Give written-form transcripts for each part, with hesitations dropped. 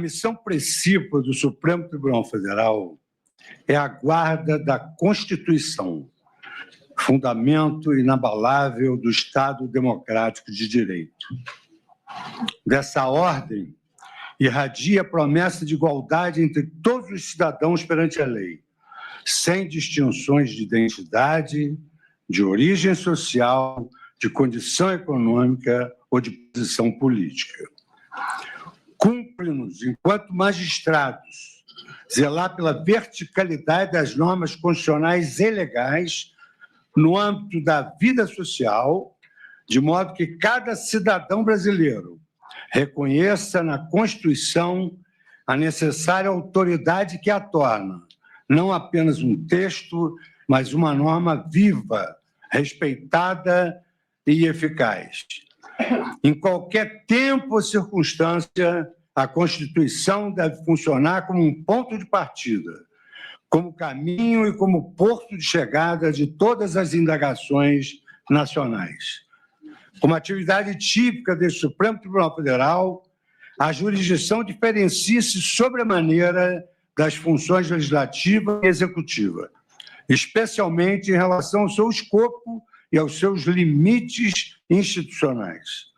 A missão principal do Supremo Tribunal Federal é a guarda da Constituição, fundamento inabalável do Estado democrático de direito. Dessa ordem, irradia a promessa de igualdade entre todos os cidadãos perante a lei, sem distinções de identidade, de origem social, de condição econômica ou de posição política. Cumpre-nos, enquanto magistrados, zelar pela verticalidade das normas constitucionais e legais no âmbito da vida social, de modo que cada cidadão brasileiro reconheça na Constituição a necessária autoridade que a torna não apenas um texto, mas uma norma viva, respeitada e eficaz. Em qualquer tempo ou circunstância, a Constituição deve funcionar como um ponto de partida, como caminho e como porto de chegada de todas as indagações nacionais. Como atividade típica deste Supremo Tribunal Federal, a jurisdição diferencia-se sobremaneira das funções legislativa e executiva, especialmente em relação ao seu escopo e aos seus limites institucionais.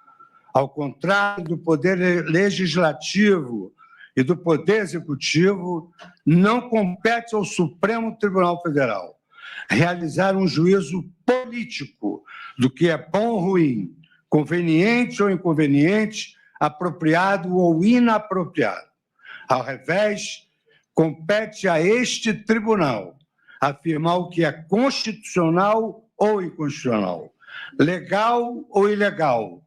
Ao contrário do Poder Legislativo e do Poder Executivo, não compete ao Supremo Tribunal Federal realizar um juízo político do que é bom ou ruim, conveniente ou inconveniente, apropriado ou inapropriado. Ao revés, compete a este tribunal afirmar o que é constitucional ou inconstitucional, legal ou ilegal,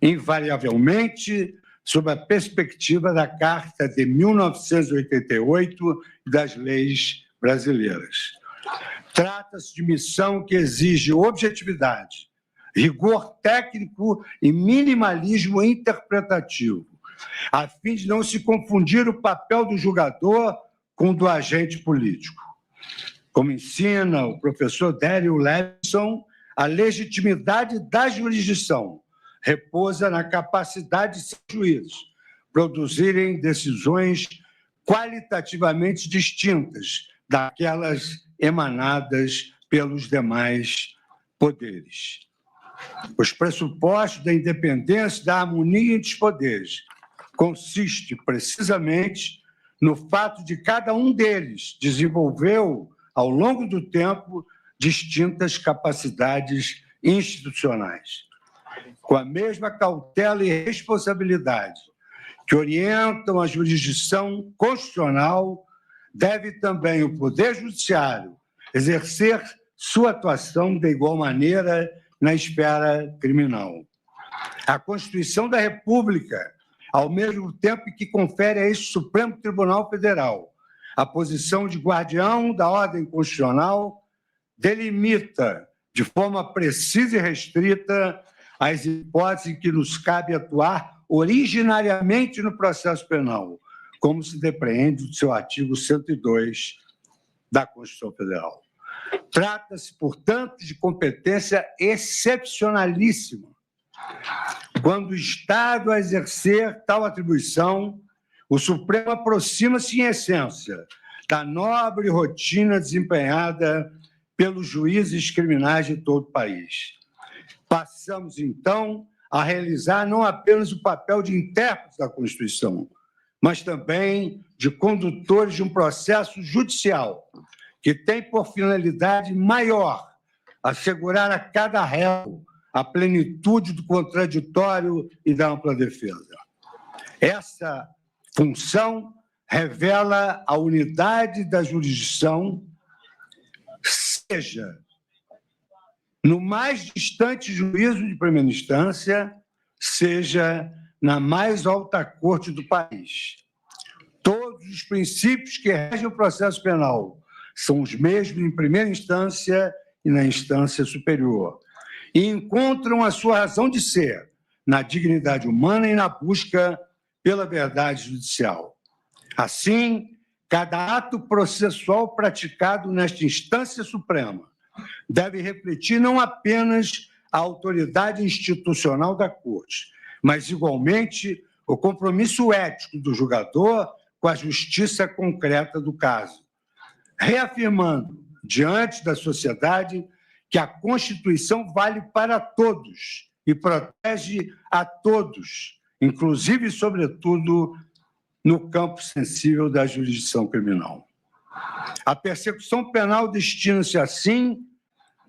invariavelmente sob a perspectiva da Carta de 1988 e das leis brasileiras. Trata-se de missão que exige objetividade, rigor técnico e minimalismo interpretativo, a fim de não se confundir o papel do julgador com o do agente político. Como ensina o professor Dério Levinson, a legitimidade da jurisdição repousa na capacidade de seus juízes produzirem decisões qualitativamente distintas daquelas emanadas pelos demais poderes. Os pressupostos da independência e da harmonia entre os poderes consiste precisamente no fato de cada um deles desenvolveu, ao longo do tempo, distintas capacidades institucionais. Com a mesma cautela e responsabilidade que orientam a jurisdição constitucional, deve também o Poder Judiciário exercer sua atuação de igual maneira na esfera criminal. A Constituição da República, ao mesmo tempo que confere a este Supremo Tribunal Federal a posição de guardião da ordem constitucional, delimita de forma precisa e restrita as hipóteses em que nos cabe atuar originariamente no processo penal, como se depreende do seu artigo 102 da Constituição Federal. Trata-se, portanto, de competência excepcionalíssima. Quando o Estado a exercer tal atribuição, o Supremo aproxima-se, em essência, da nobre rotina desempenhada pelos juízes criminais de todo o país. Passamos, então, a realizar não apenas o papel de intérpretes da Constituição, mas também de condutores de um processo judicial que tem por finalidade maior assegurar a cada réu a plenitude do contraditório e da ampla defesa. Essa função revela a unidade da jurisdição, seja no mais distante juízo de primeira instância, seja na mais alta corte do país. Todos os princípios que regem o processo penal são os mesmos em primeira instância e na instância superior, e encontram a sua razão de ser na dignidade humana e na busca pela verdade judicial. Assim, cada ato processual praticado nesta instância suprema deve refletir não apenas a autoridade institucional da Corte, mas, igualmente, o compromisso ético do julgador com a justiça concreta do caso, reafirmando diante da sociedade que a Constituição vale para todos e protege a todos, inclusive e sobretudo no campo sensível da jurisdição criminal. A persecução penal destina-se, assim,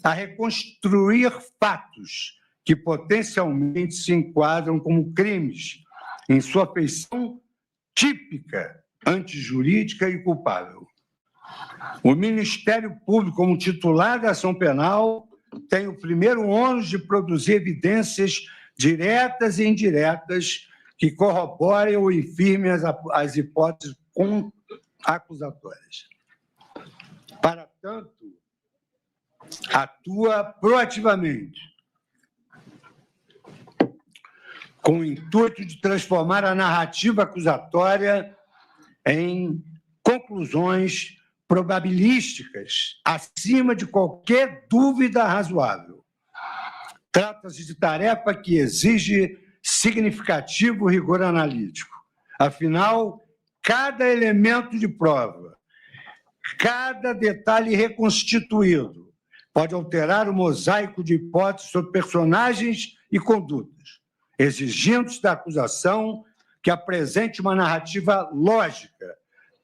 a reconstruir fatos que potencialmente se enquadram como crimes em sua feição típica, antijurídica e culpável. O Ministério Público, como titular da ação penal, tem o primeiro ônus de produzir evidências diretas e indiretas que corroborem ou infirmem as hipóteses acusatórias. Para tanto, atua proativamente, com o intuito de transformar a narrativa acusatória em conclusões probabilísticas, acima de qualquer dúvida razoável. Trata-se de tarefa que exige significativo rigor analítico. Afinal, cada elemento de prova, cada detalhe reconstituído, pode alterar o mosaico de hipóteses sobre personagens e condutas, exigindo-se da acusação que apresente uma narrativa lógica,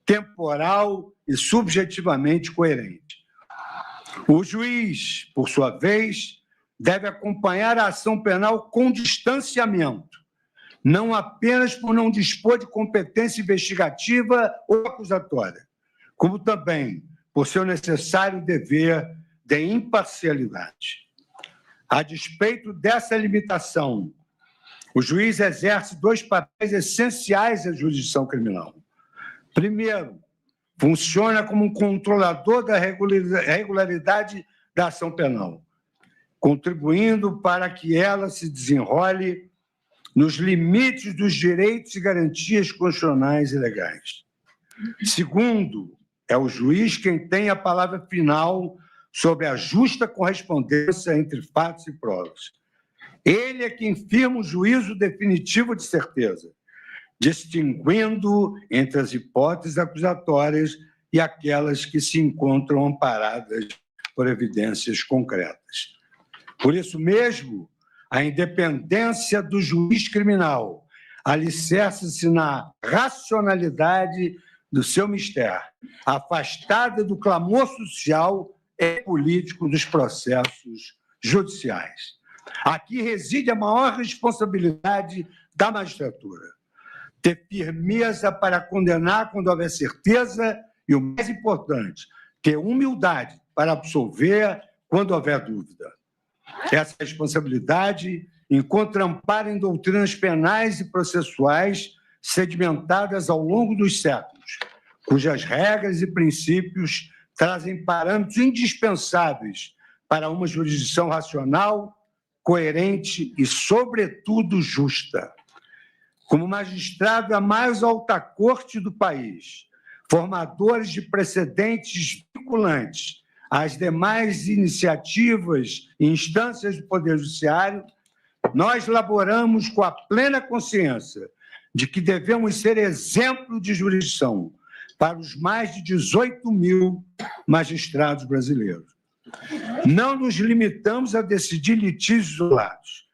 temporal e subjetivamente coerente. O juiz, por sua vez, deve acompanhar a ação penal com distanciamento, não apenas por não dispor de competência investigativa ou acusatória, como também por seu necessário dever de imparcialidade. A despeito dessa limitação, o juiz exerce dois papéis essenciais da jurisdição criminal. Primeiro, funciona como um controlador da regularidade da ação penal, contribuindo para que ela se desenrole nos limites dos direitos e garantias constitucionais e legais. Segundo, é o juiz quem tem a palavra final sobre a justa correspondência entre fatos e provas. Ele é quem firma o juízo definitivo de certeza, distinguindo entre as hipóteses acusatórias e aquelas que se encontram amparadas por evidências concretas. Por isso mesmo, a independência do juiz criminal alicerça-se na racionalidade do seu mistério, afastada do clamor social e político dos processos judiciais. Aqui reside a maior responsabilidade da magistratura: ter firmeza para condenar quando houver certeza e, o mais importante, ter humildade para absolver quando houver dúvida. Essa responsabilidade encontra amparo em doutrinas penais e processuais sedimentadas ao longo dos séculos, cujas regras e princípios trazem parâmetros indispensáveis para uma jurisdição racional, coerente e, sobretudo, justa. Como magistrado da mais alta corte do país, formadores de precedentes vinculantes às demais iniciativas e instâncias do Poder Judiciário, nós laboramos com a plena consciência de que devemos ser exemplo de jurisdição para os mais de 18 mil magistrados brasileiros. Não nos limitamos a decidir litígios isolados.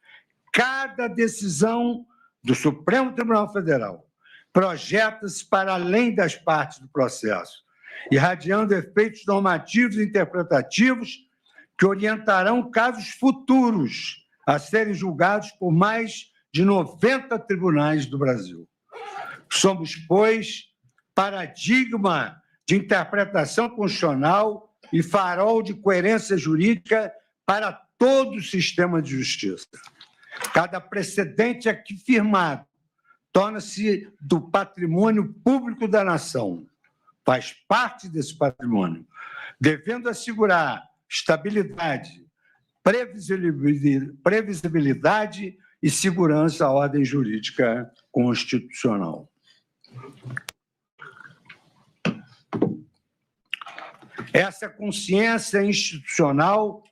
Cada decisão do Supremo Tribunal Federal projeta-se para além das partes do processo, irradiando efeitos normativos e interpretativos que orientarão casos futuros a serem julgados por mais de 90 tribunais do Brasil. Somos, pois, paradigma de interpretação constitucional e farol de coerência jurídica para todo o sistema de justiça. Cada precedente aqui firmado torna-se do patrimônio público da nação, faz parte desse patrimônio, devendo assegurar estabilidade, previsibilidade e segurança à ordem jurídica constitucional. Essa consciência institucional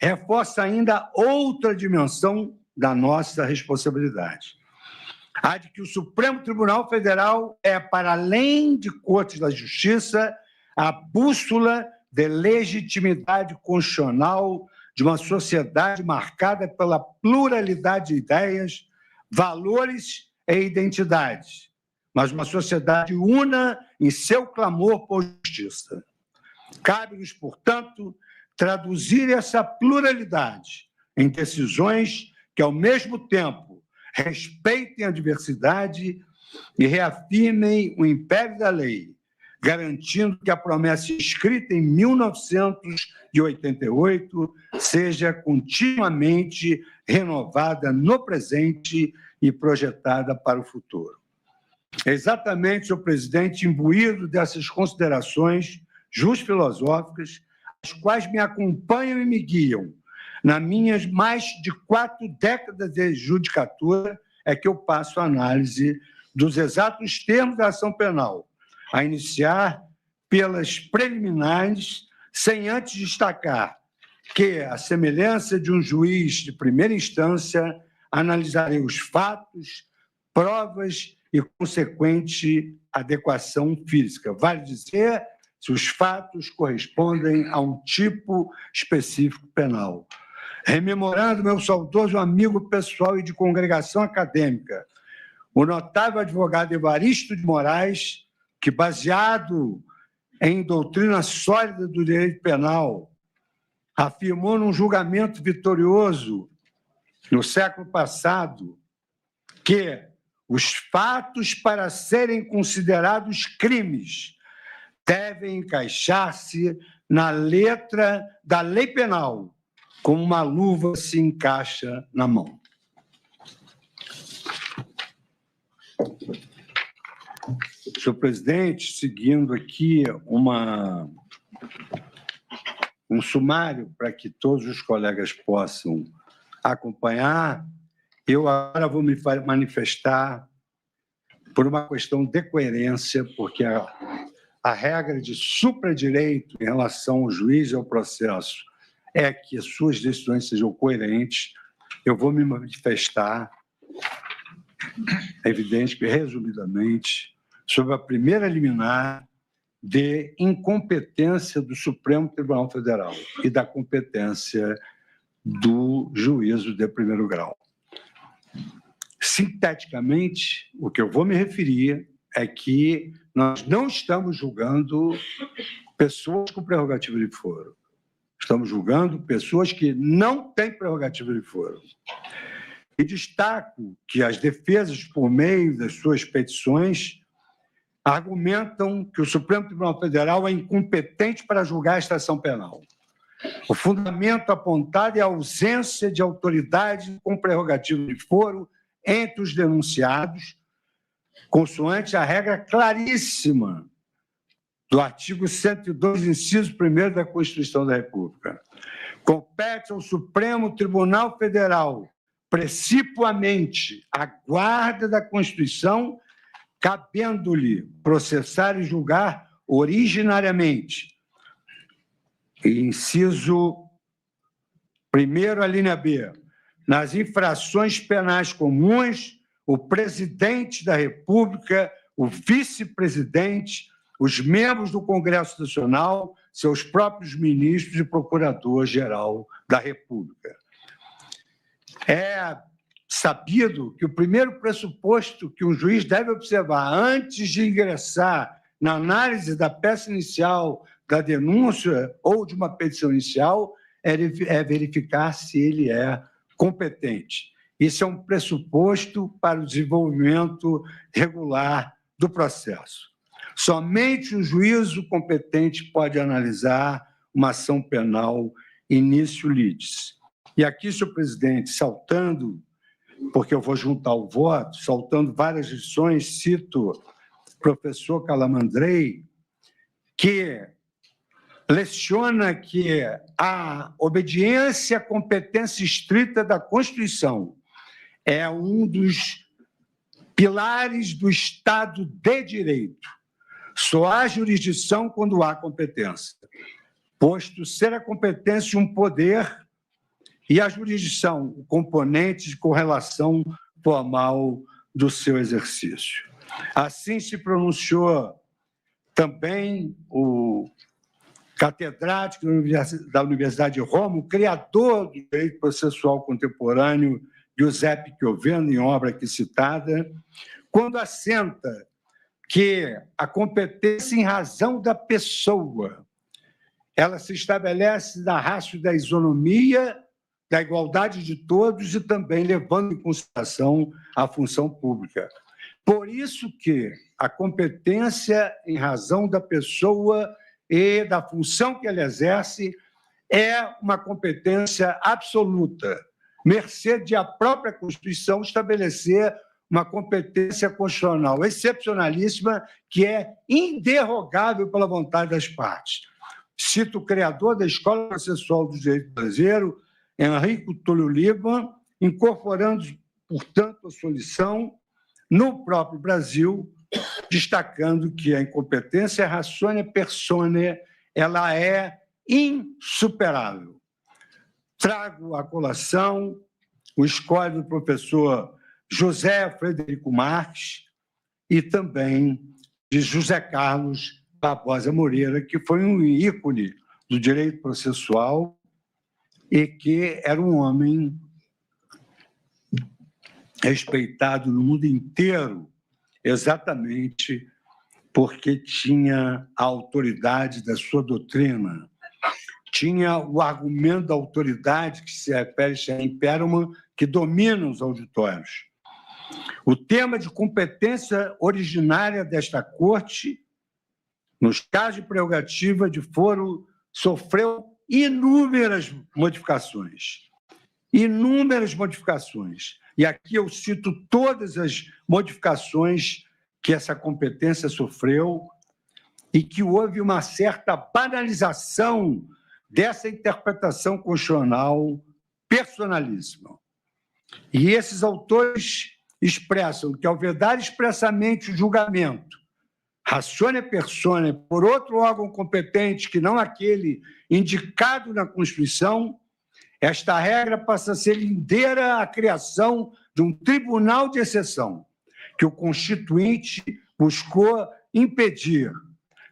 reforça ainda outra dimensão da nossa responsabilidade: A de que o Supremo Tribunal Federal é, para além de cortes da justiça, a bússola de legitimidade constitucional de uma sociedade marcada pela pluralidade de ideias, valores e identidades, mas uma sociedade una em seu clamor por justiça. Cabe-nos, portanto, traduzir essa pluralidade em decisões que, ao mesmo tempo, respeitem a diversidade e reafirmem o império da lei, garantindo que a promessa escrita em 1988 seja continuamente renovada no presente e projetada para o futuro. É exatamente, senhor presidente, imbuído dessas considerações filosóficas, as quais me acompanham e me guiam nas minhas mais de 4 décadas de judicatura, é que eu passo a análise dos exatos termos da ação penal, a iniciar pelas preliminares, sem antes destacar que, à semelhança de um juiz de primeira instância, analisarei os fatos, provas e consequente adequação física. Vale dizer, se os fatos correspondem a um tipo específico penal. Rememorando meu saudoso amigo pessoal e de congregação acadêmica, o notável advogado Evaristo de Moraes, que, baseado em doutrina sólida do direito penal, afirmou num julgamento vitorioso no século passado que os fatos, para serem considerados crimes, devem encaixar-se na letra da lei penal, como uma luva se encaixa na mão. Senhor presidente, seguindo aqui um sumário para que todos os colegas possam acompanhar, eu agora vou me manifestar por uma questão de coerência, porque a regra de supradireito em relação ao juiz e ao processo é que as suas decisões sejam coerentes. Eu vou me manifestar, é evidente que, resumidamente, sobre a primeira liminar de incompetência do Supremo Tribunal Federal e da competência do juízo de primeiro grau. Sinteticamente, o que eu vou me referir é que nós não estamos julgando pessoas com prerrogativa de foro. Estamos julgando pessoas que não têm prerrogativa de foro. E destaco que as defesas, por meio das suas petições, argumentam que o Supremo Tribunal Federal é incompetente para julgar a estação penal. O fundamento apontado é a ausência de autoridade com prerrogativa de foro entre os denunciados, consoante a regra claríssima do artigo 102, inciso 1º da Constituição da República. Compete ao Supremo Tribunal Federal, precipuamente, a guarda da Constituição, cabendo-lhe processar e julgar originariamente. Inciso 1º, a linha B. Nas infrações penais comuns, o presidente da República, o vice-presidente, os membros do Congresso Nacional, seus próprios ministros e procurador-geral da República. É sabido que o primeiro pressuposto que um juiz deve observar antes de ingressar na análise da peça inicial, da denúncia ou de uma petição inicial é verificar se ele é competente. Isso é um pressuposto para o desenvolvimento regular do processo. Somente o juízo competente pode analisar uma ação penal início litis. E aqui, senhor presidente, saltando, porque eu vou juntar o voto, saltando várias lições, cito o professor Calamandrei, que leciona que a obediência à competência estrita da Constituição é um dos pilares do Estado de Direito. Só há jurisdição quando há competência, posto ser a competência um poder e a jurisdição o componente de correlação formal do seu exercício. Assim se pronunciou também o catedrático da Universidade de Roma, o criador do direito processual contemporâneo, Giuseppe Chioveno, em obra aqui citada, quando assenta que a competência em razão da pessoa, ela se estabelece na ratio da isonomia, da igualdade de todos e também levando em consideração a função pública. Por isso que a competência em razão da pessoa e da função que ela exerce é uma competência absoluta, mercê de a própria Constituição estabelecer uma competência constitucional excepcionalíssima que é inderrogável pela vontade das partes. Cito o criador da Escola Processual do Direito Brasileiro, Enrico Túlio Lima, incorporando, portanto, a sua lição no próprio Brasil, destacando que a incompetência ratione persone, ela é insuperável. Trago à colação o escolho do professor José Frederico Marques e também de José Carlos Barbosa Moreira, que foi um ícone do direito processual e que era um homem respeitado no mundo inteiro, exatamente porque tinha a autoridade da sua doutrina, tinha o argumento da autoridade que se refere a Imperman, que domina os auditórios. O tema de competência originária desta Corte, nos casos de prerrogativa de foro, sofreu inúmeras modificações. Inúmeras modificações. E aqui eu cito todas as modificações que essa competência sofreu e que houve uma certa banalização dessa interpretação constitucional personalíssima. E esses autores expressam que, ao vedar expressamente o julgamento, ratione persone, por outro órgão competente que não aquele indicado na Constituição, esta regra passa a ser lindeira à criação de um tribunal de exceção, que o Constituinte buscou impedir,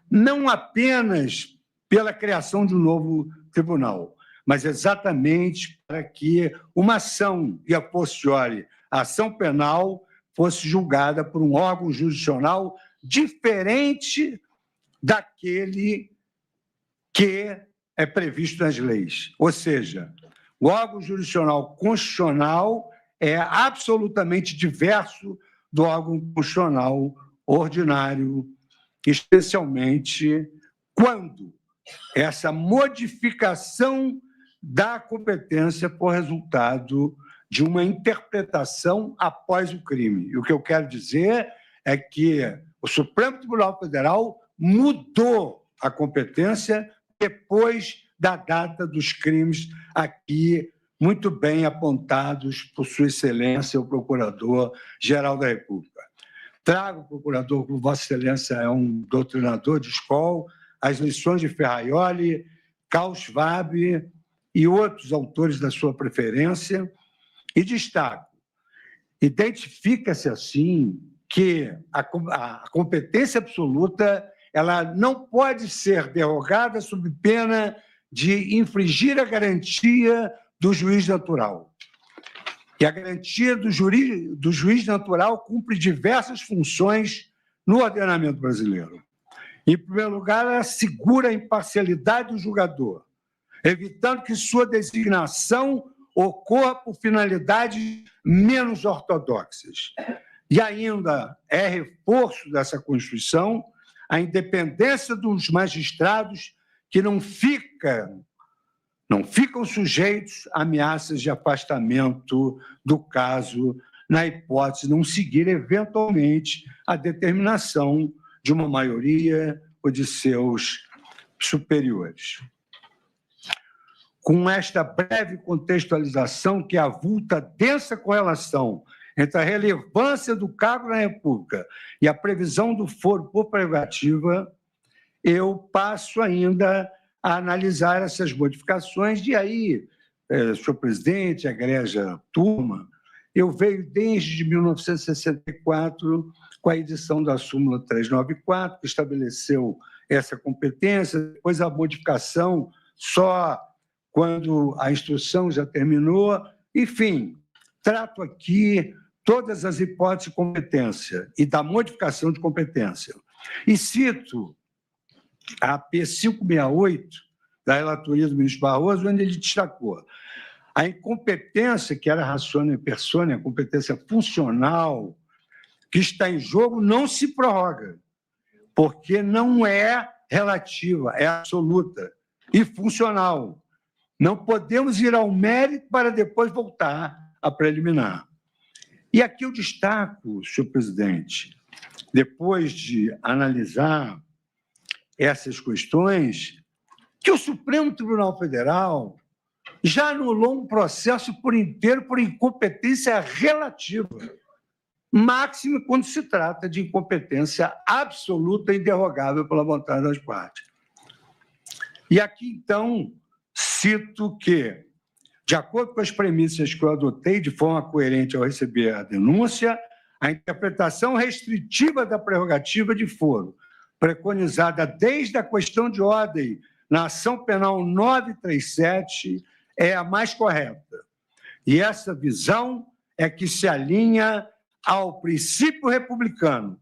não apenas pela criação de um novo tribunal, mas exatamente para que uma ação, e a posteriori, a ação penal, fosse julgada por um órgão jurisdicional diferente daquele que é previsto nas leis. Ou seja, o órgão jurisdicional constitucional é absolutamente diverso do órgão constitucional ordinário, especialmente quando essa modificação da competência for resultado de uma interpretação após o crime. E o que eu quero dizer é que o Supremo Tribunal Federal mudou a competência depois da data dos crimes aqui muito bem apontados por Sua Excelência, o Procurador-Geral da República. Trago, procurador, como Vossa Excelência é um doutrinador de escola, as lições de Ferraioli, Karl Schwab e outros autores da sua preferência, e destaco, identifica-se assim que a competência absoluta ela não pode ser derrogada sob pena de infringir a garantia do juiz natural. E a garantia do juiz natural cumpre diversas funções no ordenamento brasileiro. Em primeiro lugar, ela assegura a imparcialidade do julgador, evitando que sua designação ocorra por finalidades menos ortodoxas. E ainda é reforço dessa Constituição a independência dos magistrados que não ficam sujeitos a ameaças de afastamento do caso, na hipótese de não seguir eventualmente a determinação de uma maioria ou de seus superiores. Com esta breve contextualização que avulta densa correlação entre a relevância do cargo na República e a previsão do foro por prerrogativa, eu passo ainda a analisar essas modificações, e aí, senhor presidente, egrégia turma, eu venho desde 1964 com a edição da súmula 394, que estabeleceu essa competência, depois a modificação só quando a instrução já terminou. Enfim, trato aqui todas as hipóteses de competência e da modificação de competência. E cito a P568, da relatoria do ministro Barroso, onde ele destacou a incompetência, que era ratione persone, a competência funcional, que está em jogo, não se prorroga, porque não é relativa, é absoluta e funcional. Não podemos ir ao mérito para depois voltar à preliminar. E aqui eu destaco, senhor presidente, depois de analisar essas questões, que o Supremo Tribunal Federal já anulou um processo por inteiro por incompetência relativa, máximo quando se trata de incompetência absoluta e inderrogável pela vontade das partes. E aqui, então, cito que, de acordo com as premissas que eu adotei de forma coerente ao receber a denúncia, a interpretação restritiva da prerrogativa de foro, preconizada desde a questão de ordem na ação penal 937, é a mais correta. E essa visão é que se alinha ao princípio republicano,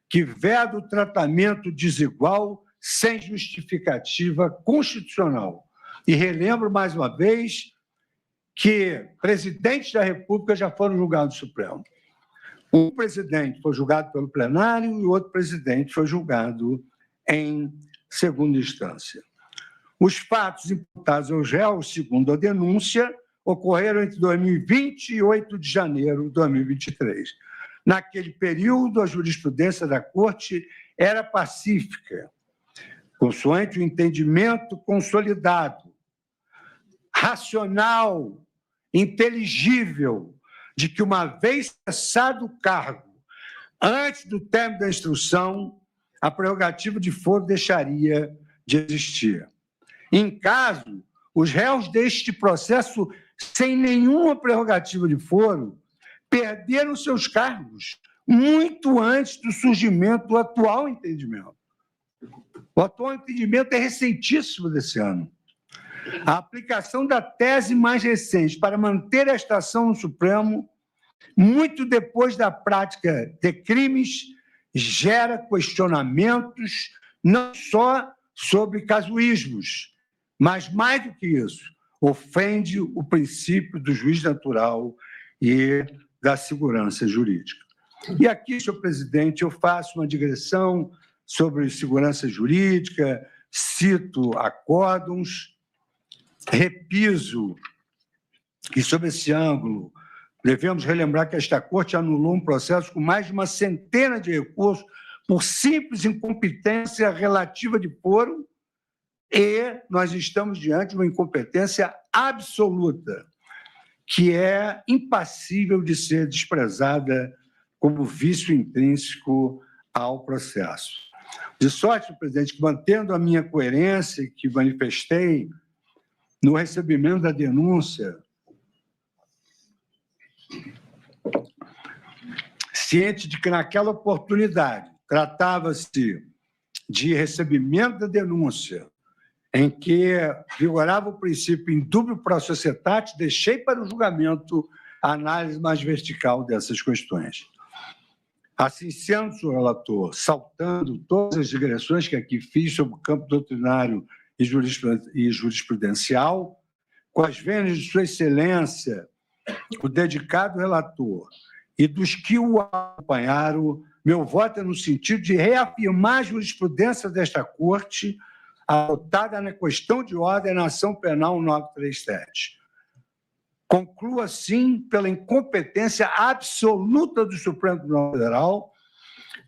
que veda o tratamento desigual sem justificativa constitucional. E relembro mais uma vez que presidentes da República já foram julgados no Supremo. Um presidente foi julgado pelo plenário e o outro presidente foi julgado em segunda instância. Os fatos imputados aos réus, segundo a denúncia, ocorreram entre 2020 e 8 de janeiro de 2023. Naquele período, a jurisprudência da Corte era pacífica, consoante o entendimento consolidado, racional, inteligível, de que, uma vez cessado o cargo, antes do término da instrução, a prerrogativa de foro deixaria de existir. Em caso, os réus deste processo, sem nenhuma prerrogativa de foro, perderam seus cargos muito antes do surgimento do atual entendimento. O atual entendimento é recentíssimo desse ano. A aplicação da tese mais recente para manter esta ação no Supremo, muito depois da prática de crimes, gera questionamentos não só sobre casuísmos, mas, mais do que isso, ofende o princípio do juiz natural e da segurança jurídica. E aqui, senhor presidente, eu faço uma digressão sobre segurança jurídica, cito acórdons, repiso que, sob esse ângulo, devemos relembrar que esta Corte anulou um processo com mais de uma centena de recursos por simples incompetência relativa de foro, e nós estamos diante de uma incompetência absoluta, que é impassível de ser desprezada como vício intrínseco ao processo. De sorte, senhor presidente, que, mantendo a minha coerência que manifestei no recebimento da denúncia, ciente de que, naquela oportunidade, tratava-se de recebimento da denúncia, em que vigorava o princípio indubio pro societate, deixei para o julgamento a análise mais vertical dessas questões. Assim sendo, senhor relator, saltando todas as digressões que aqui fiz sobre o campo doutrinário e jurisprudencial, com as vênias de sua excelência, o dedicado relator, e dos que o acompanharam, meu voto é no sentido de reafirmar a jurisprudência desta Corte, adotada na questão de ordem na ação penal 937. Concluo, assim, pela incompetência absoluta do Supremo Tribunal Federal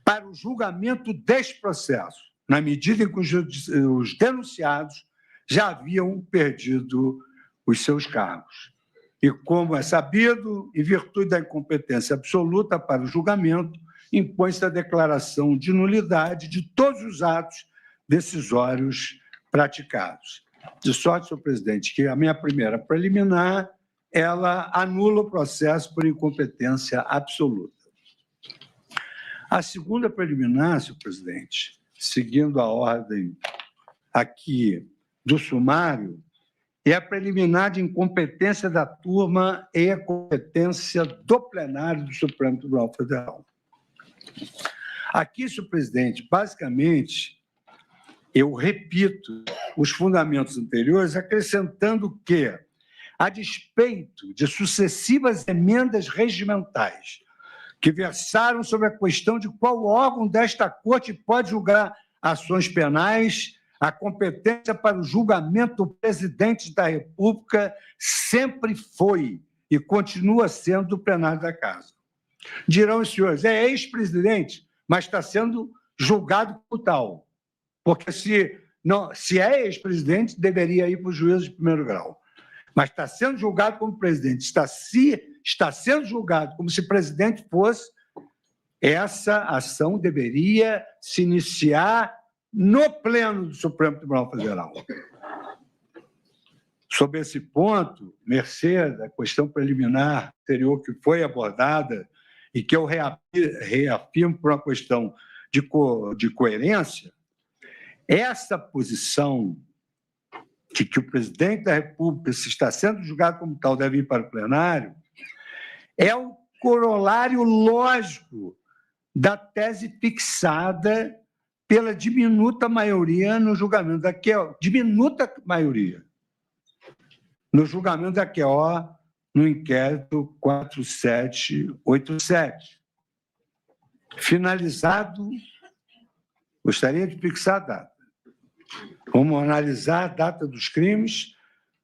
para o julgamento deste processo, na medida em que os denunciados já haviam perdido os seus cargos. E, como é sabido, em virtude da incompetência absoluta para o julgamento, impõe-se a declaração de nulidade de todos os atos decisórios praticados. De sorte, senhor presidente, que a minha primeira preliminar ela anula o processo por incompetência absoluta. A segunda preliminar, senhor presidente, seguindo a ordem aqui do sumário, é a preliminar de incompetência da turma e a competência do plenário do Supremo Tribunal Federal. Aqui, senhor presidente, basicamente, eu repito os fundamentos anteriores, acrescentando que, a despeito de sucessivas emendas regimentais que versaram sobre a questão de qual órgão desta Corte pode julgar ações penais, a competência para o julgamento do presidente da República sempre foi e continua sendo do plenário da Casa. Dirão os senhores, é ex-presidente, mas está sendo julgado como tal, porque se é ex-presidente, deveria ir para o juízo de primeiro grau. Mas está sendo julgado como presidente, está sendo julgado como se presidente fosse, essa ação deveria se iniciar no Pleno do Supremo Tribunal Federal. Sobre esse ponto, mercê da questão preliminar anterior que foi abordada e que eu reafirmo por uma questão de coerência, essa posição de que o presidente da República, se está sendo julgado como tal, deve ir para o plenário, é o corolário lógico da tese fixada pela diminuta maioria no julgamento da QO, diminuta maioria, no julgamento da QO, no inquérito 4787. Finalizado, gostaria de fixar a data. Vamos analisar a data dos crimes,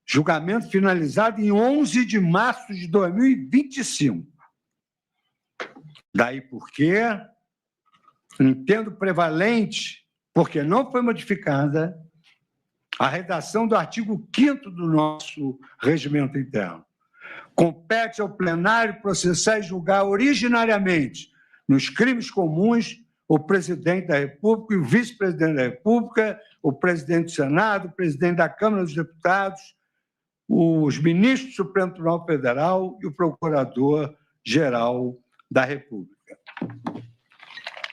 julgamento finalizado em 11 de março de 2025. Daí porque entendo prevalente, porque não foi modificada a redação do artigo 5º do nosso regimento interno. Compete ao plenário processar e julgar originariamente, nos crimes comuns, o presidente da República e o vice-presidente da República, o presidente do Senado, o presidente da Câmara dos Deputados, os ministros do Supremo Tribunal Federal e o procurador-geral da República.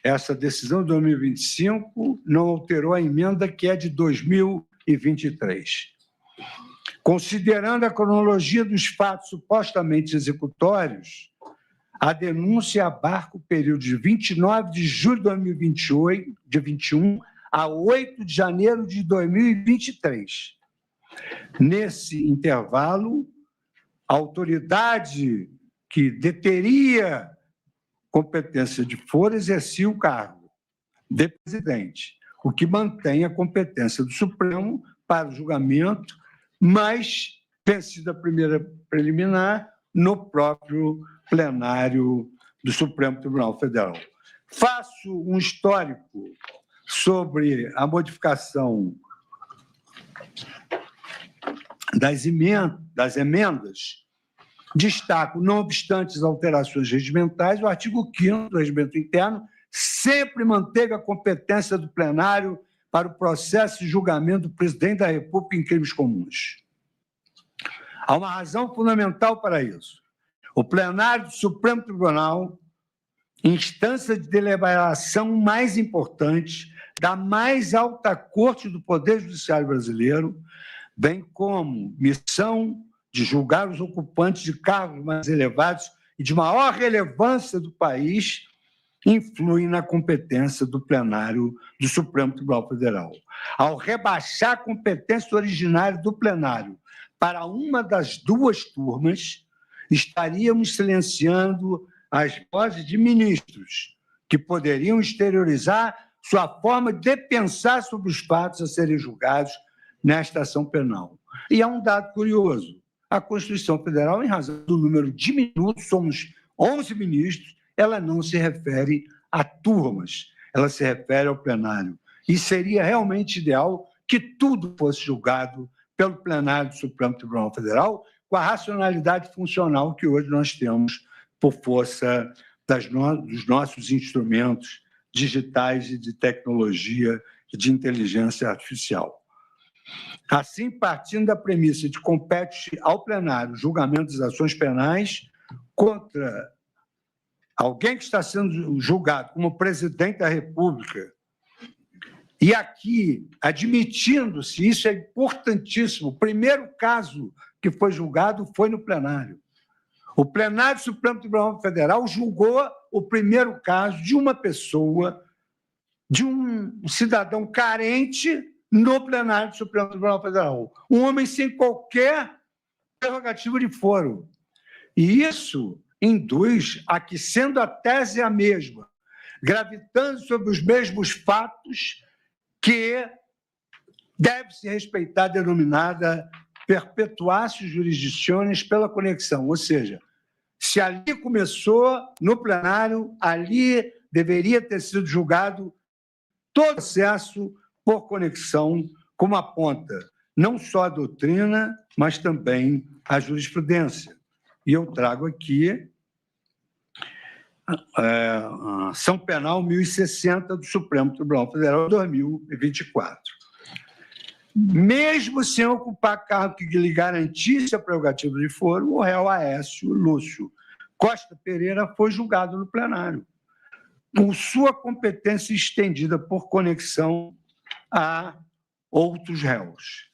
Essa decisão de 2025 não alterou a emenda que é de 2023. Considerando a cronologia dos fatos supostamente executórios, a denúncia abarca o período de 29 de julho de 2021 a 8 de janeiro de 2023. Nesse intervalo, a autoridade que deteria competência de foro exercia o cargo de presidente, o que mantém a competência do Supremo para o julgamento, mas, vencida a primeira preliminar, no próprio plenário do Supremo Tribunal Federal. Faço um histórico sobre a modificação das emendas. Destaco, não obstante as alterações regimentais, o artigo 5º do Regimento Interno sempre manteve a competência do plenário para o processo de julgamento do presidente da República em crimes comuns. Há uma razão fundamental para isso. O plenário do Supremo Tribunal, instância de deliberação mais importante da mais alta corte do Poder Judiciário brasileiro, bem como missão de julgar os ocupantes de cargos mais elevados e de maior relevância do país, influem na competência do plenário do Supremo Tribunal Federal. Ao rebaixar a competência originária do plenário para uma das duas turmas, estaríamos silenciando as vozes de ministros que poderiam exteriorizar sua forma de pensar sobre os fatos a serem julgados nesta ação penal. E há um dado curioso. A Constituição Federal, em razão do número diminuto, somos 11 ministros, ela não se refere a turmas, ela se refere ao plenário. E seria realmente ideal que tudo fosse julgado pelo plenário do Supremo Tribunal Federal, com a racionalidade funcional que hoje nós temos por força dos nossos instrumentos digitais e de tecnologia e de inteligência artificial. Assim, partindo da premissa de que compete ao plenário o julgamento das ações penais contra alguém que está sendo julgado como presidente da República, e aqui, admitindo-se, isso é importantíssimo, o primeiro caso que foi julgado foi no plenário. O plenário do Supremo Tribunal Federal julgou o primeiro caso de uma pessoa, de um cidadão carente no plenário do Supremo Tribunal Federal. Um homem sem qualquer prerrogativa de foro. E isso induz a que, sendo a tese a mesma, gravitando sobre os mesmos fatos, que deve-se respeitar a denominada perpetuatio jurisdictionis pela conexão, ou seja, se ali começou, no plenário, ali deveria ter sido julgado todo o processo por conexão, como aponta não só a doutrina, mas também a jurisprudência. E eu trago aqui a ação penal 1060 do Supremo Tribunal Federal, 2024. Mesmo sem ocupar cargo que lhe garantisse a prerrogativa de foro, o réu Aécio Lúcio Costa Pereira foi julgado no plenário, com sua competência estendida por conexão a outros réus.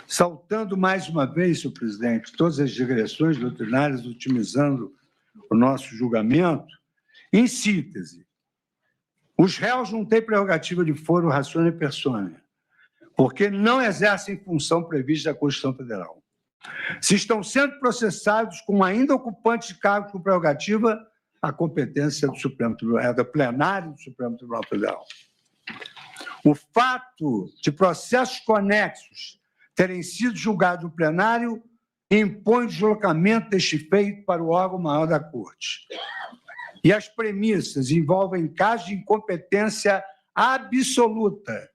Saltando mais uma vez, senhor presidente, todas as digressões doutrinárias, otimizando o nosso julgamento, em síntese, os réus não têm prerrogativa de foro ratione persone, porque não exercem função prevista da Constituição Federal. Se estão sendo processados com ainda ocupantes de cargos com prerrogativa, a competência do Supremo Tribunal, é da plenária do Supremo Tribunal Federal. O fato de processos conexos terem sido julgados no plenário impõe o deslocamento deste feito para o órgão maior da Corte. E as premissas envolvem casos de incompetência absoluta,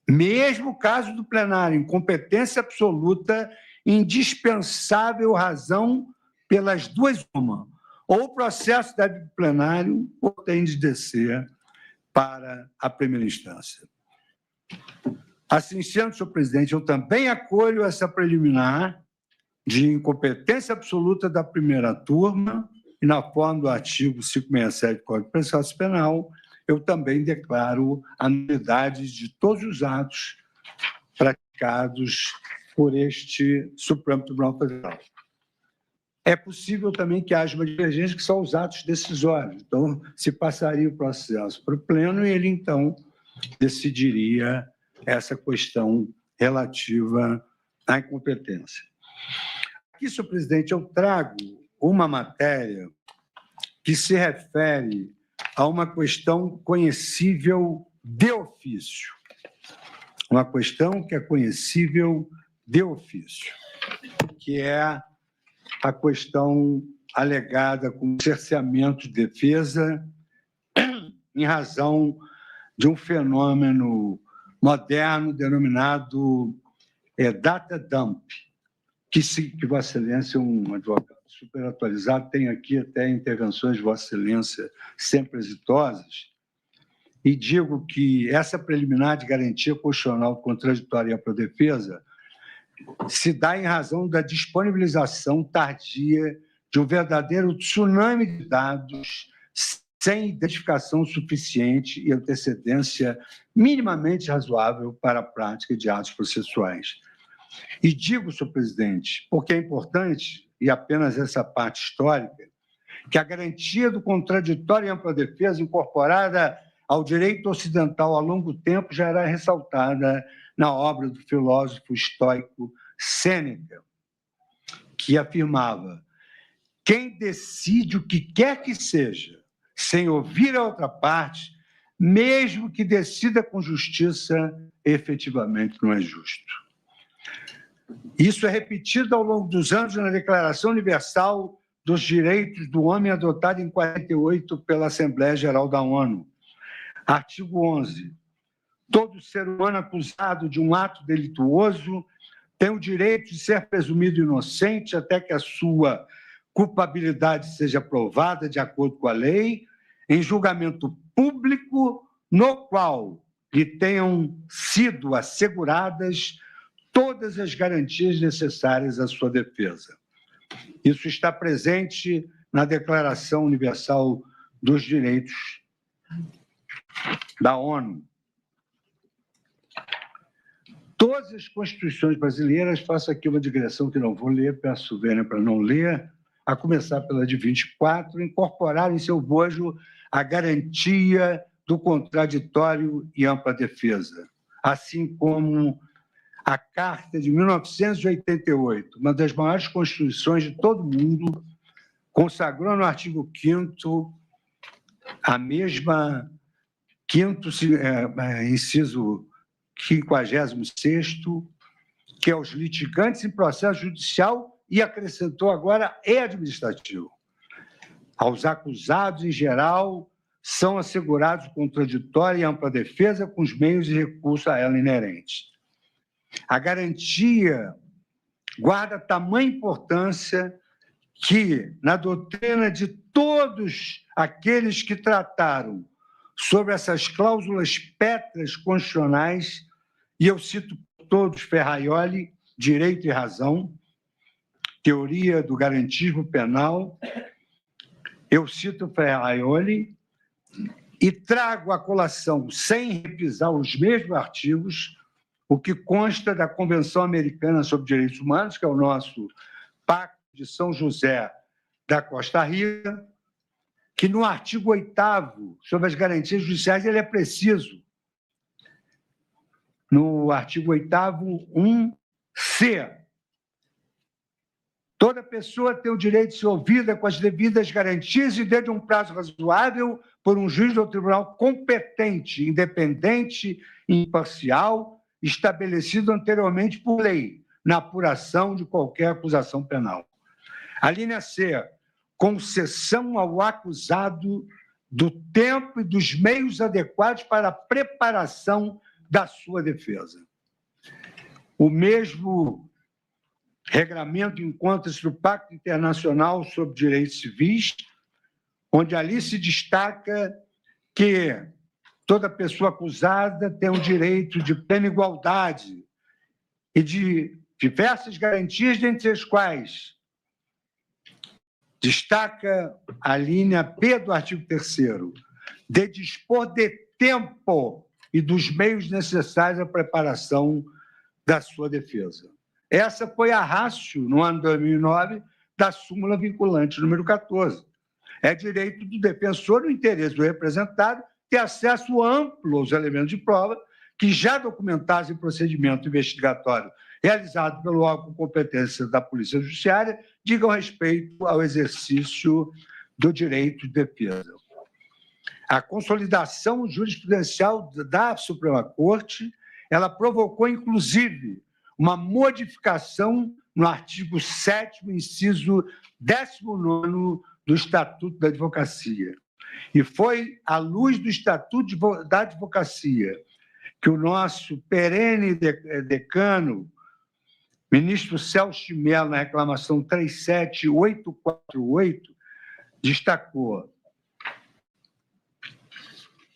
mesmo o caso do plenário, incompetência absoluta, indispensável razão pelas duas uma, ou o processo deve ir plenário ou tem de descer para a primeira instância. Assim sendo, senhor presidente, eu também acolho essa preliminar de incompetência absoluta da primeira turma e, na forma do artigo 567 do Código de Processo Penal, eu também declaro a nulidade de todos os atos praticados por este Supremo Tribunal Federal. É possível também que haja uma divergência, que são os atos decisórios. Então, se passaria o processo para o pleno e ele, então, decidiria essa questão relativa à incompetência. Aqui, senhor presidente, eu trago uma matéria que se refere a uma questão conhecível de ofício. Uma questão que é conhecível de ofício, que é a questão alegada como cerceamento de defesa em razão de um fenômeno moderno denominado data dump, que Vossa Excelência é um advogado super atualizado, tem aqui até intervenções de Vossa Excelência sempre exitosas, e digo que essa preliminar de garantia constitucional contraditória e ampla defesa se dá em razão da disponibilização tardia de um verdadeiro tsunami de dados sem identificação suficiente e antecedência minimamente razoável para a prática de atos processuais. E digo, senhor presidente, porque é importante, e apenas essa parte histórica, que a garantia do contraditório e ampla defesa incorporada ao direito ocidental há longo tempo já era ressaltada na obra do filósofo estoico Sêneca, que afirmava: quem decide o que quer que seja, sem ouvir a outra parte, mesmo que decida com justiça, efetivamente não é justo. Isso é repetido ao longo dos anos na Declaração Universal dos Direitos do Homem, adotada em 48 pela Assembleia Geral da ONU. Artigo 11. Todo ser humano acusado de um ato delituoso tem o direito de ser presumido inocente até que a sua culpabilidade seja provada de acordo com a lei, em julgamento público, no qual lhe tenham sido asseguradas todas as garantias necessárias à sua defesa. Isso está presente na Declaração Universal dos Direitos da ONU. Todas as constituições brasileiras, faço aqui uma digressão que não vou ler, peço Vênia para não ler, a começar pela de 24, incorporaram em seu bojo a garantia do contraditório e ampla defesa, assim como a Carta de 1988, uma das maiores constituições de todo o mundo, consagrou no artigo 5º a mesma inciso 56º, que é os litigantes em processo judicial, e acrescentou agora e administrativo. Aos acusados, em geral, são assegurados contraditório e ampla defesa com os meios e recursos a ela inerentes. A garantia guarda tamanha importância que, na doutrina de todos aqueles que trataram sobre essas cláusulas pétreas constitucionais, e eu cito todos Ferraioli, Direito e Razão, Teoria do Garantismo Penal, eu cito Ferraioli e trago à colação, sem repisar os mesmos artigos, o que consta da Convenção Americana sobre Direitos Humanos, que é o nosso Pacto de São José da Costa Rica, que no artigo 8º, sobre as garantias judiciais, ele é preciso. No artigo 8º, 1c, toda pessoa tem o direito de ser ouvida com as devidas garantias e dentro de um prazo razoável por um juiz ou tribunal competente, independente e imparcial, estabelecido anteriormente por lei, na apuração de qualquer acusação penal. A linha C, concessão ao acusado do tempo e dos meios adequados para a preparação da sua defesa. O mesmo regramento encontra-se no Pacto Internacional sobre Direitos Civis, onde ali se destaca que toda pessoa acusada tem o direito de plena igualdade e de diversas garantias, dentre as quais destaca a linha P do artigo 3º, de dispor de tempo e dos meios necessários à preparação da sua defesa. Essa foi a ratio, no ano 2009, da súmula vinculante número 14. É direito do defensor, no interesse do representado, ter acesso amplo aos elementos de prova que, já documentados em procedimento investigatório realizado pelo órgão com competência da Polícia Judiciária, digam respeito ao exercício do direito de defesa. A consolidação jurisprudencial da Suprema Corte, ela provocou, inclusive, uma modificação no artigo 7º, inciso 19º do Estatuto da Advocacia. E foi à luz do Estatuto da Advocacia que o nosso perene decano, ministro Celso de Mello, na reclamação 37848, destacou: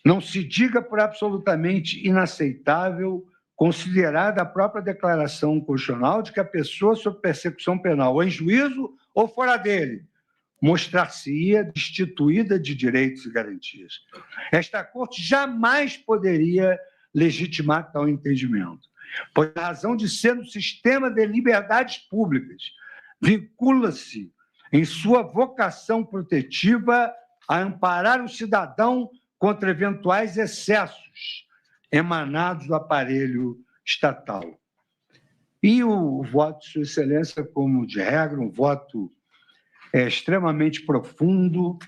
não se diga por absolutamente inaceitável, considerada a própria declaração constitucional, de que a pessoa sob persecução penal, ou em juízo ou fora dele, mostrar-se-ia destituída de direitos e garantias. Esta Corte jamais poderia legitimar tal entendimento, pois a razão de ser um sistema de liberdades públicas vincula-se em sua vocação protetiva a amparar o cidadão contra eventuais excessos emanados do aparelho estatal. E o voto de Sua Excelência, como de regra, um voto extremamente profundo,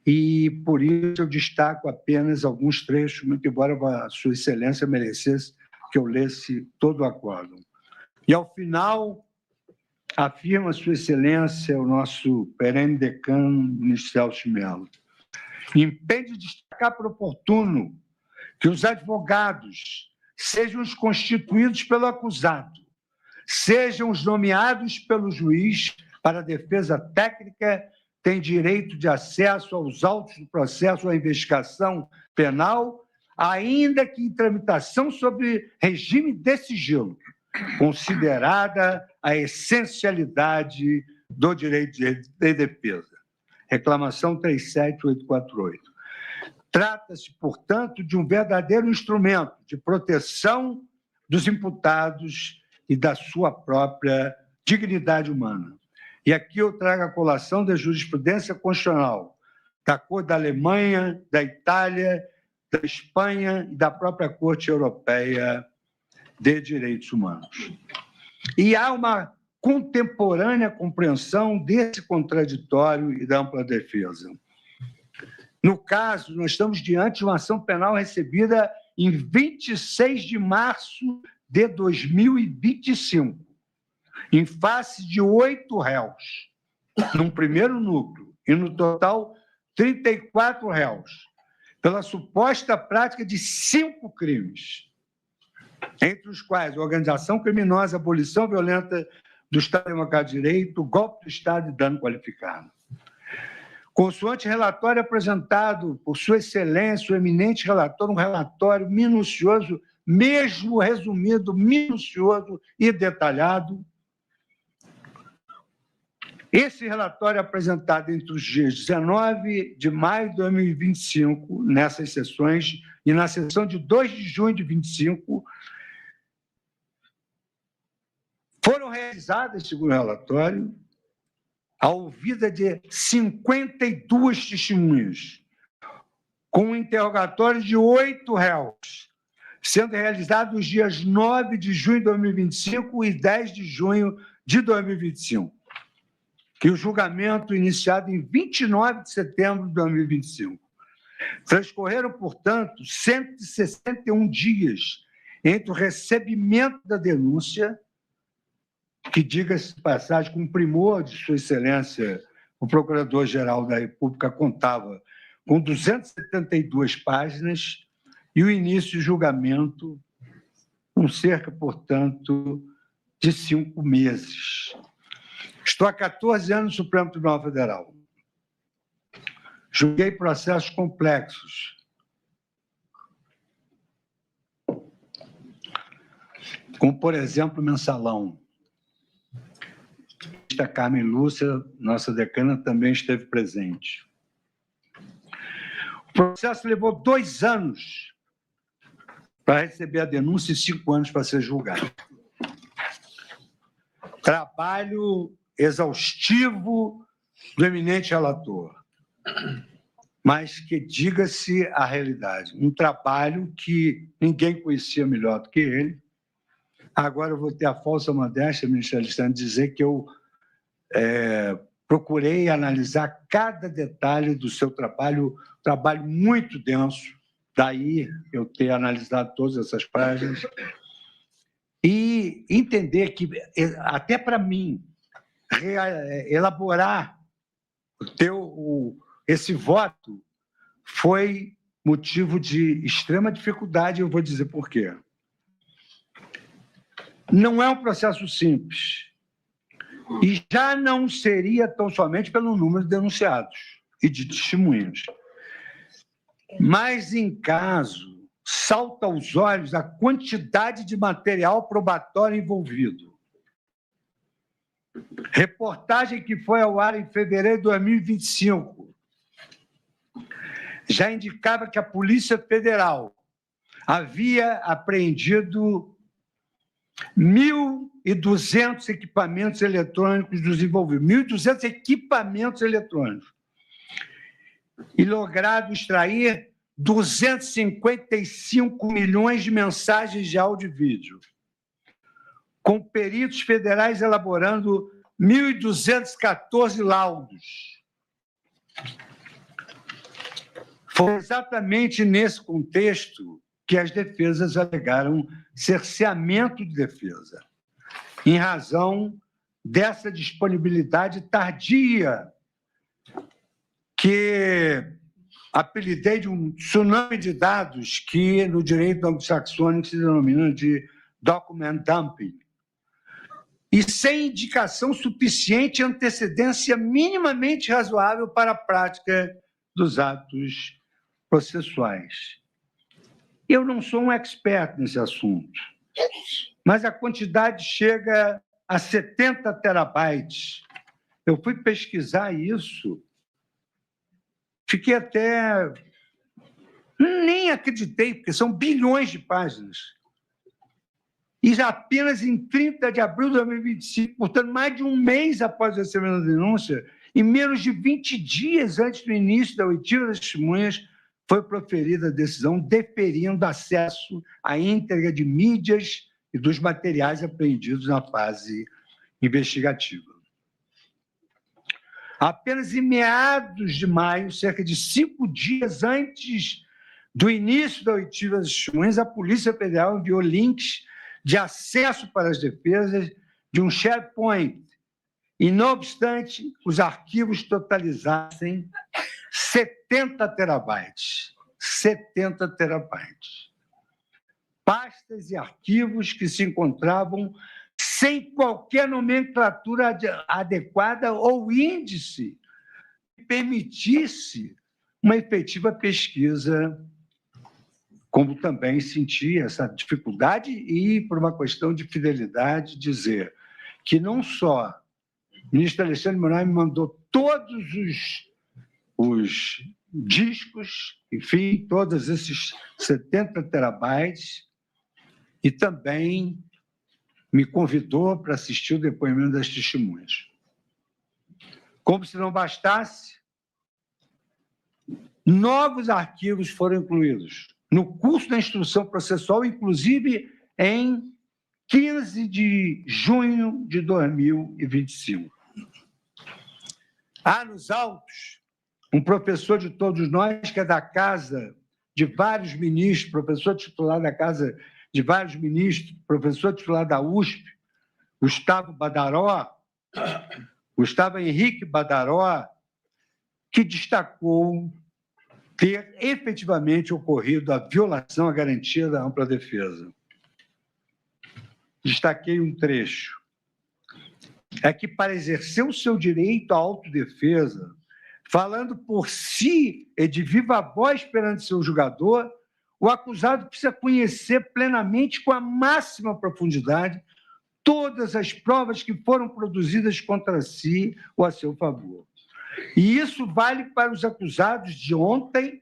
e por isso eu destaco apenas alguns trechos, muito embora a Sua Excelência merecesse que eu lesse todo o acórdão. E, ao final, afirma Sua Excelência, o nosso perene decano, ministro Celso de Mello, impede destacar por oportuno que os advogados sejam os constituídos pelo acusado, sejam os nomeados pelo juiz para a defesa técnica, têm direito de acesso aos autos do processo ou à investigação penal, ainda que em tramitação sob regime de sigilo, considerada a essencialidade do direito de defesa. Reclamação 37848. Trata-se, portanto, de um verdadeiro instrumento de proteção dos imputados e da sua própria dignidade humana. E aqui eu trago a colação da jurisprudência constitucional da Corte da Alemanha, da Itália, da Espanha e da própria Corte Europeia de Direitos Humanos. E há uma contemporânea compreensão desse contraditório e da ampla defesa. No caso, nós estamos diante de uma ação penal recebida em 26 de março de 2025, em face de 8 réus, num primeiro núcleo, e no total 34 réus, pela suposta prática de 5 crimes, entre os quais organização criminosa, abolição violenta do Estado Democrático de Direito, golpe do Estado e dano qualificado. Consoante relatório apresentado por Sua Excelência, o eminente relator, um relatório minucioso, mesmo resumido, minucioso e detalhado. Esse relatório apresentado entre os dias 19 de maio de 2025, nessas sessões, e na sessão de 2 de junho de 2025, foram realizadas, segundo o relatório, a ouvida de 52 testemunhas, com um interrogatório de 8 réus, sendo realizado nos dias 9 de junho de 2025 e 10 de junho de 2025. E o julgamento iniciado em 29 de setembro de 2025. Transcorreram, portanto, 161 dias entre o recebimento da denúncia, que, diga-se de passagem, com primor de Sua Excelência, o Procurador-Geral da República contava com 272 páginas, e o início do julgamento com cerca, portanto, de 5 meses. Estou há 14 anos no Supremo Tribunal Federal. Julguei processos complexos, como, por exemplo, o mensalão. A Carmen Lúcia, nossa decana, também esteve presente. O processo levou 2 anos para receber a denúncia e 5 anos para ser julgado. Trabalho exaustivo do eminente relator, mas que, diga-se a realidade, um trabalho que ninguém conhecia melhor do que ele. Agora eu vou ter a falsa modéstia, ministro Alexandre, de dizer que eu procurei analisar cada detalhe do seu trabalho muito denso, daí eu ter analisado todas essas páginas, e entender que, até para mim, elaborar esse voto foi motivo de extrema dificuldade, eu vou dizer por quê. Não é um processo simples, e já não seria tão somente pelo número de denunciados e de testemunhas. Mas, em caso, salta aos olhos a quantidade de material probatório envolvido. Reportagem que foi ao ar em fevereiro de 2025 já indicava que a Polícia Federal havia apreendido 1.200 equipamentos eletrônicos dos envolvidos, 1.200 equipamentos eletrônicos, e logrado extrair 255 milhões de mensagens de áudio e vídeo, com peritos federais elaborando 1.214 laudos. Foi exatamente nesse contexto que as defesas alegaram cerceamento de defesa, em razão dessa disponibilidade tardia, que apelidei de um tsunami de dados que, no direito anglo-saxônico, se denomina de document dumping, e sem indicação suficiente e antecedência minimamente razoável para a prática dos atos processuais. Eu não sou um expert nesse assunto, mas a quantidade chega a 70 terabytes. Eu fui pesquisar isso, fiquei até... Nem acreditei, porque são bilhões de páginas. E já apenas em 30 de abril de 2025, portanto, mais de um mês após o recebimento da denúncia, e menos de 20 dias antes do início da oitiva das testemunhas, foi proferida a decisão deferindo acesso à íntegra de mídias e dos materiais apreendidos na fase investigativa. Apenas em meados de maio, cerca de 5 dias antes do início da oitiva das testemunhas, a Polícia Federal enviou links de acesso para as defesas de um SharePoint. E, não obstante, os arquivos totalizassem 70 terabytes. 70 terabytes. Pastas e arquivos que se encontravam sem qualquer nomenclatura adequada ou índice que permitisse uma efetiva pesquisa, como também senti essa dificuldade e, por uma questão de fidelidade, dizer que não só o ministro Alexandre de Moraes me mandou todos os discos, enfim, todos esses 70 terabytes, e também me convidou para assistir o depoimento das testemunhas. Como se não bastasse, novos arquivos foram incluídos no curso da instrução processual, inclusive em 15 de junho de 2025. Há nos autos um professor de todos nós, que é da casa de vários ministros, professor titular da casa de vários ministros, professor titular da USP, Gustavo Henrique Badaró, que destacou ter efetivamente ocorrido a violação à garantia da ampla defesa. Destaquei um trecho. É que, para exercer o seu direito à autodefesa, falando por si e de viva voz perante seu julgador, o acusado precisa conhecer plenamente, com a máxima profundidade, todas as provas que foram produzidas contra si ou a seu favor. E isso vale para os acusados de ontem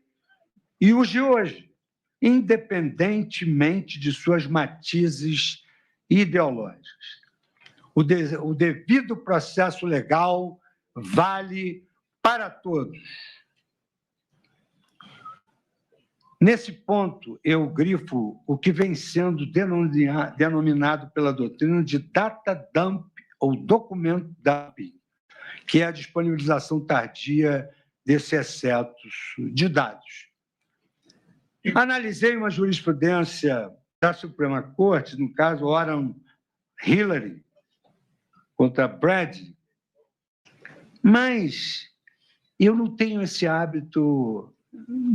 e os de hoje, independentemente de suas matizes ideológicas. O devido processo legal vale para todos. Nesse ponto, eu grifo o que vem sendo denominado pela doutrina de data dump ou documento dumping, que é a disponibilização tardia desses excetos de dados. Analisei uma jurisprudência da Suprema Corte, no caso Warren Hillary contra Brad, mas eu não tenho esse hábito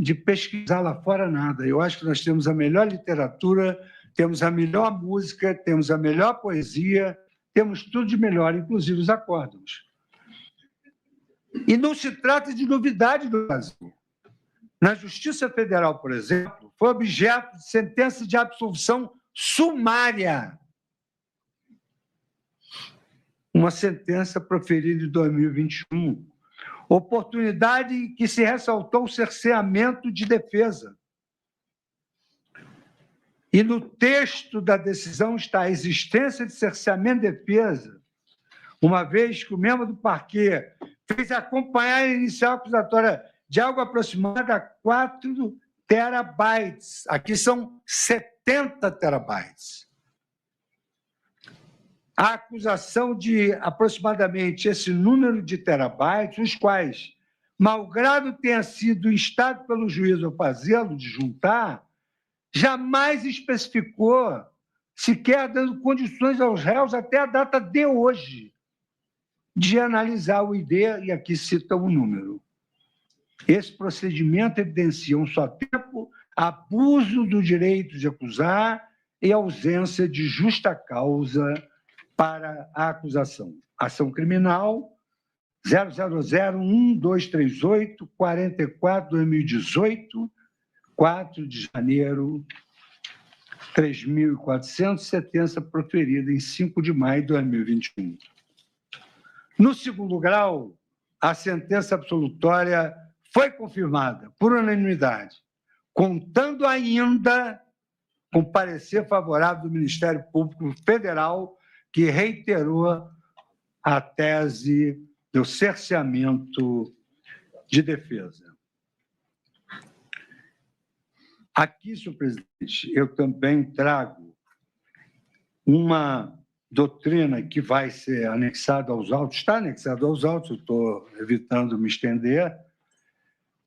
de pesquisar lá fora nada. Eu acho que nós temos a melhor literatura, temos a melhor música, temos a melhor poesia, temos tudo de melhor, inclusive os acórdãos. E não se trata de novidade do Brasil. Na Justiça Federal, por exemplo, foi objeto de sentença de absolvição sumária. Uma sentença proferida em 2021. Oportunidade em que se ressaltou o cerceamento de defesa. E no texto da decisão está a existência de cerceamento de defesa, uma vez que o membro do parquê fez acompanhar a inicial acusatória de algo aproximado a 4 terabytes. Aqui são 70 terabytes. A acusação de aproximadamente esse número de terabytes, os quais, malgrado tenha sido instado pelo juiz ao fazê-lo, de juntar, jamais especificou, sequer dando condições aos réus até a data de hoje, de analisar o ID, e aqui cita o número. Esse procedimento evidencia um só tempo abuso do direito de acusar e ausência de justa causa para a acusação. Ação criminal 0001238 44/2018, 4 de janeiro, 3.400, sentença proferida em 5 de maio de 2021. No segundo grau, a sentença absolutória foi confirmada por unanimidade, contando ainda com parecer favorável do Ministério Público Federal, que reiterou a tese do cerceamento de defesa. Aqui, senhor presidente, eu também trago uma doutrina que vai ser anexada aos autos, está anexada aos autos, eu estou evitando me estender,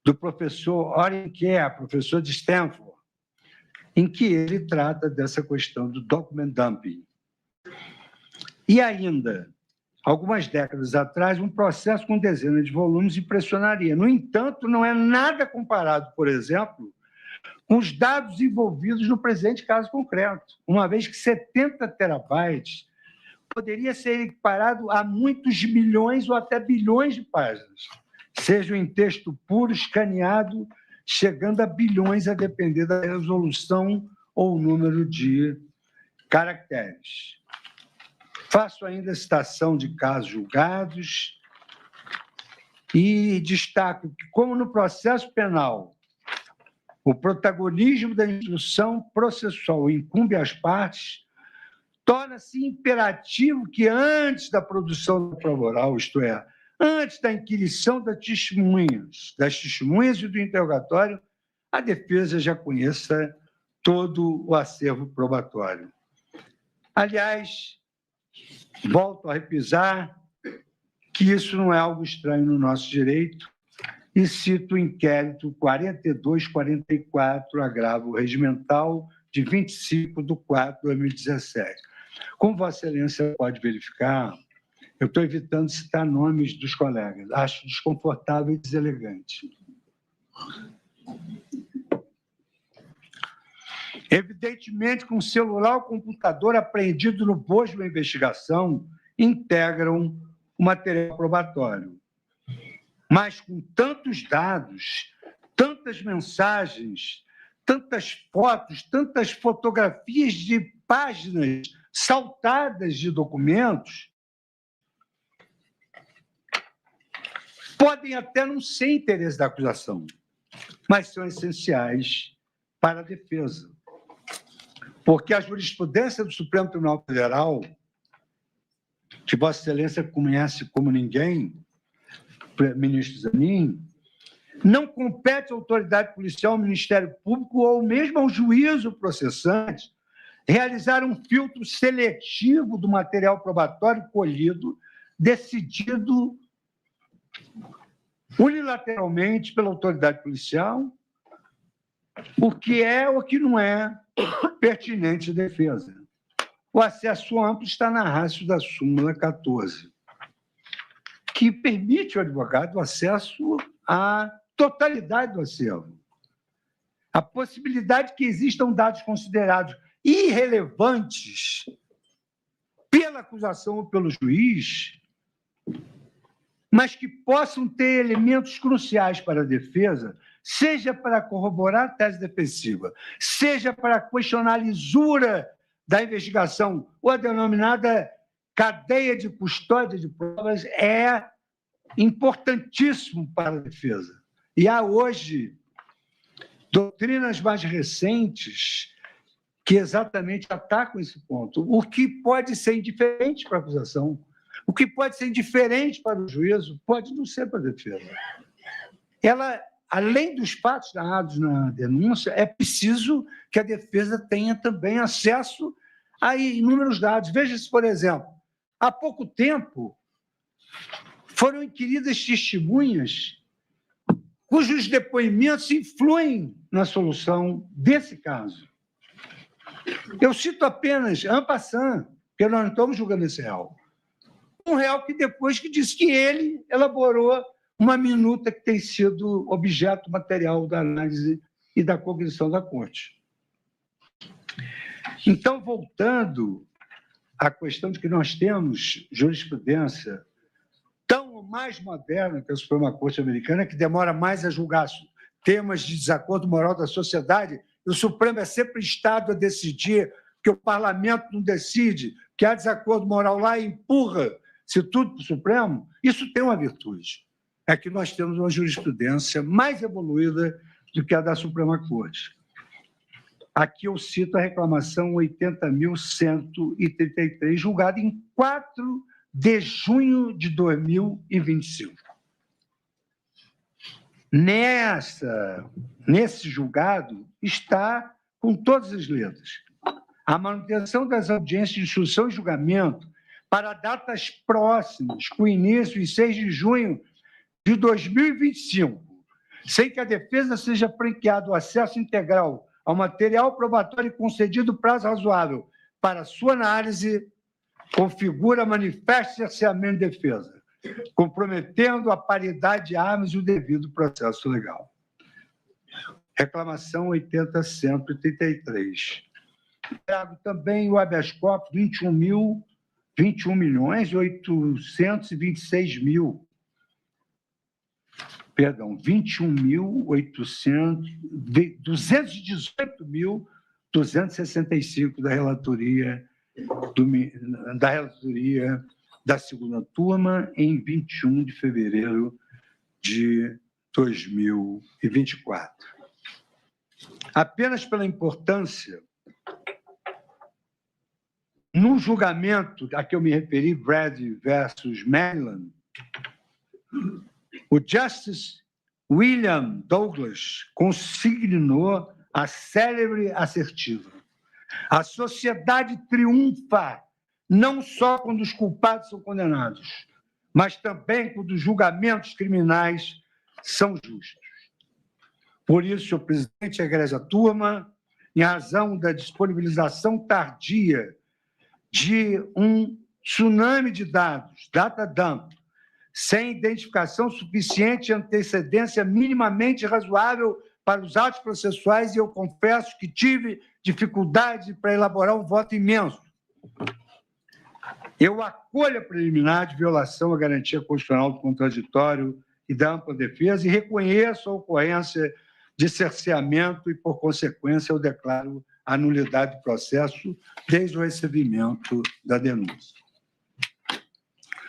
do professor Orrin Kerr, professor de Stanford, em que ele trata dessa questão do document dumping. E ainda, algumas décadas atrás, um processo com dezenas de volumes impressionaria. No entanto, não é nada comparado, por exemplo, com os dados envolvidos no presente caso concreto, uma vez que 70 terabytes poderia ser equiparado a muitos milhões ou até bilhões de páginas, sejam em texto puro, escaneado, chegando a bilhões, a depender da resolução ou número de caracteres. Faço ainda citação de casos julgados e destaco que, como no processo penal, o protagonismo da instrução processual incumbe às partes, torna-se imperativo que, antes da produção da prova oral, isto é, antes da inquirição das testemunhas e do interrogatório, a defesa já conheça todo o acervo probatório. Aliás, volto a repisar que isso não é algo estranho no nosso direito e cito o inquérito 4244, agravo regimental, de 25/4/2017. Como Vossa Excelência pode verificar, eu estou evitando citar nomes dos colegas, acho desconfortável e deselegante. Evidentemente que um celular ou computador apreendido no bojo da investigação integram o material probatório. Mas com tantos dados, tantas mensagens, tantas fotos, tantas fotografias de páginas saltadas de documentos, podem até não ser interesse da acusação, mas são essenciais para a defesa. Porque a jurisprudência do Supremo Tribunal Federal, que Vossa Excelência conhece como ninguém, ministro Zanin, não compete à autoridade policial, ao Ministério Público ou mesmo ao juízo processante realizar um filtro seletivo do material probatório colhido, decidido unilateralmente pela autoridade policial, o que é ou o que não é pertinente à defesa. O acesso amplo está na ratio da súmula 14, que permite ao advogado o acesso à totalidade do acervo. A possibilidade que existam dados considerados irrelevantes pela acusação ou pelo juiz, mas que possam ter elementos cruciais para a defesa, seja para corroborar a tese defensiva, seja para questionar a lisura da investigação ou a denominada cadeia de custódia de provas, é importantíssimo para a defesa. E há hoje doutrinas mais recentes que exatamente atacam esse ponto. O que pode ser indiferente para a acusação, o que pode ser indiferente para o juízo, pode não ser para a defesa. Ela, além dos fatos narrados na denúncia, é preciso que a defesa tenha também acesso a inúmeros dados. Veja-se, por exemplo, há pouco tempo foram inquiridas testemunhas cujos depoimentos influem na solução desse caso. Eu cito apenas, en passant, porque nós não estamos julgando esse réu. Um réu que depois que disse que ele elaborou uma minuta que tem sido objeto material da análise e da cognição da Corte. Então, voltando à questão de que nós temos jurisprudência tão mais moderna que a Suprema Corte Americana, que demora mais a julgar temas de desacordo moral da sociedade, e o Supremo é sempre Estado a decidir, que o parlamento não decide, que há desacordo moral lá e empurra-se tudo para o Supremo, isso tem uma virtude. É que nós temos uma jurisprudência mais evoluída do que a da Suprema Corte. Aqui eu cito a reclamação 80.133, julgada em 4 de junho de 2025. Nesse julgado está com todas as letras a manutenção das audiências de instrução e julgamento para datas próximas, com início em 6 de junho de 2025, sem que a defesa seja franqueado o acesso integral ao material probatório e concedido prazo razoável para sua análise, configura manifesto cerceamento de defesa, comprometendo a paridade de armas e o devido processo legal. Reclamação 80.133. Trago também o habeas corpus 218.265 da relatoria da segunda turma em 21 de fevereiro de 2024. Apenas pela importância, no julgamento a que eu me referi, Brad versus Maryland, o Justice William Douglas consignou a célebre assertiva: a sociedade triunfa não só quando os culpados são condenados, mas também quando os julgamentos criminais são justos. Por isso, senhor presidente e egrégia turma, em razão da disponibilização tardia de um tsunami de dados, data dump, sem identificação suficiente e antecedência minimamente razoável para os atos processuais, e eu confesso que tive dificuldade para elaborar um voto imenso. Eu acolho a preliminar de violação à garantia constitucional do contraditório e da ampla defesa e reconheço a ocorrência de cerceamento e, por consequência, eu declaro a nulidade do processo desde o recebimento da denúncia.